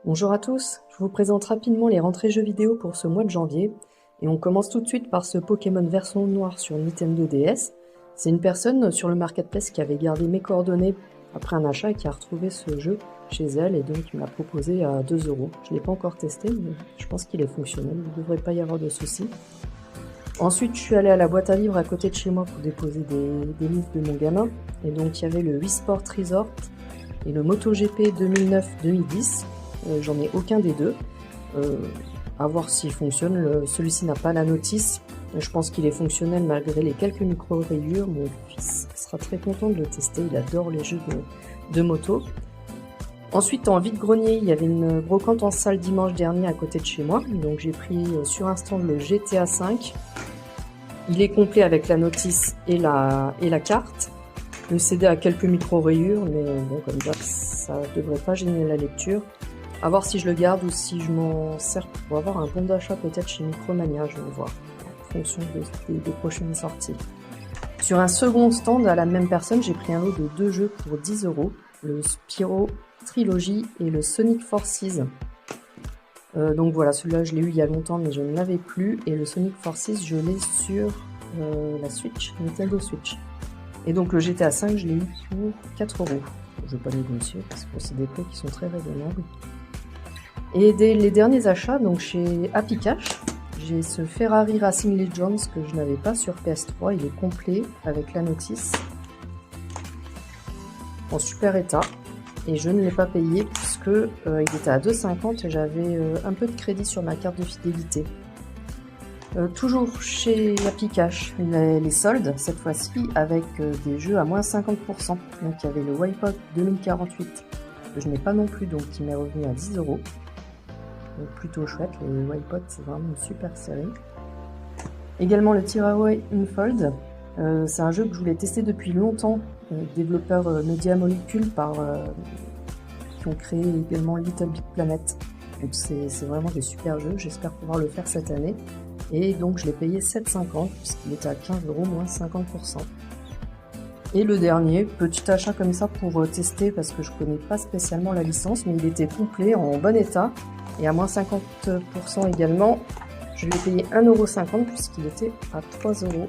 Bonjour à tous, je vous présente rapidement les rentrées jeux vidéo pour ce mois de janvier. Et on commence tout de suite par ce Pokémon version noire sur Nintendo DS. C'est une personne sur le marketplace qui avait gardé mes coordonnées après un achat et qui a retrouvé ce jeu chez elle et donc il me l'a proposé à 2 €. Je ne l'ai pas encore testé, mais je pense qu'il est fonctionnel, il ne devrait pas y avoir de soucis. Ensuite, je suis allée à la boîte à livres à côté de chez moi pour déposer des livres de mon gamin. Et donc, il y avait le Wii Sport Resort et le MotoGP 2009-2010. J'en ai aucun des deux. À voir s'il fonctionne. Celui-ci n'a pas la notice. Je pense qu'il est fonctionnel malgré les quelques micro-rayures. Mon fils sera très content de le tester. Il adore les jeux de moto. Ensuite, en vide-grenier, il y avait une brocante en salle dimanche dernier à côté de chez moi. Donc j'ai pris sur un stand le GTA V. Il est complet avec la notice et la carte. Le CD a quelques micro-rayures, mais bon, comme ça devrait pas gêner la lecture. A voir si je le garde ou si je m'en sers pour avoir un bon d'achat peut-être chez Micromania, je vais voir, en fonction des prochaines sorties. Sur un second stand à la même personne, j'ai pris un lot de 2 jeux pour 10 €, le Spyro Trilogy et le Sonic Forces. Donc voilà, celui-là je l'ai eu il y a longtemps mais je ne l'avais plus, et le Sonic Forces je l'ai sur la Switch, Nintendo Switch. Et donc le GTA V je l'ai eu pour 4 €. Je ne vais pas négocier parce que c'est des prix qui sont très raisonnables. Et les derniers achats, donc chez Happy Cash, j'ai ce Ferrari Racing Legends que je n'avais pas sur PS3, il est complet avec la notice, en super état, et je ne l'ai pas payé puisque il était à 2,50 € et j'avais un peu de crédit sur ma carte de fidélité. Toujours chez Happy Cash, les soldes, cette fois-ci avec des jeux à moins 50%. Donc il y avait le Wipeout 2048, que je n'ai pas non plus, donc qui m'est revenu à 10 €. Donc plutôt chouette, les Wipeout c'est vraiment une super série. Également le Tearaway Unfold, c'est un jeu que je voulais tester depuis longtemps, développeur Media Molecule qui ont créé également Little Big Planet. Donc c'est vraiment des super jeux, j'espère pouvoir le faire cette année. Et donc je l'ai payé 7,50 € puisqu'il était à 15 € moins 50%. Et le dernier, petit achat comme ça pour tester parce que je connais pas spécialement la licence, mais il était complet, en bon état et à moins 50% également. Je l'ai payé 1,50 € puisqu'il était à 3 €.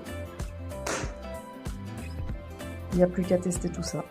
Il n'y a plus qu'à tester tout ça.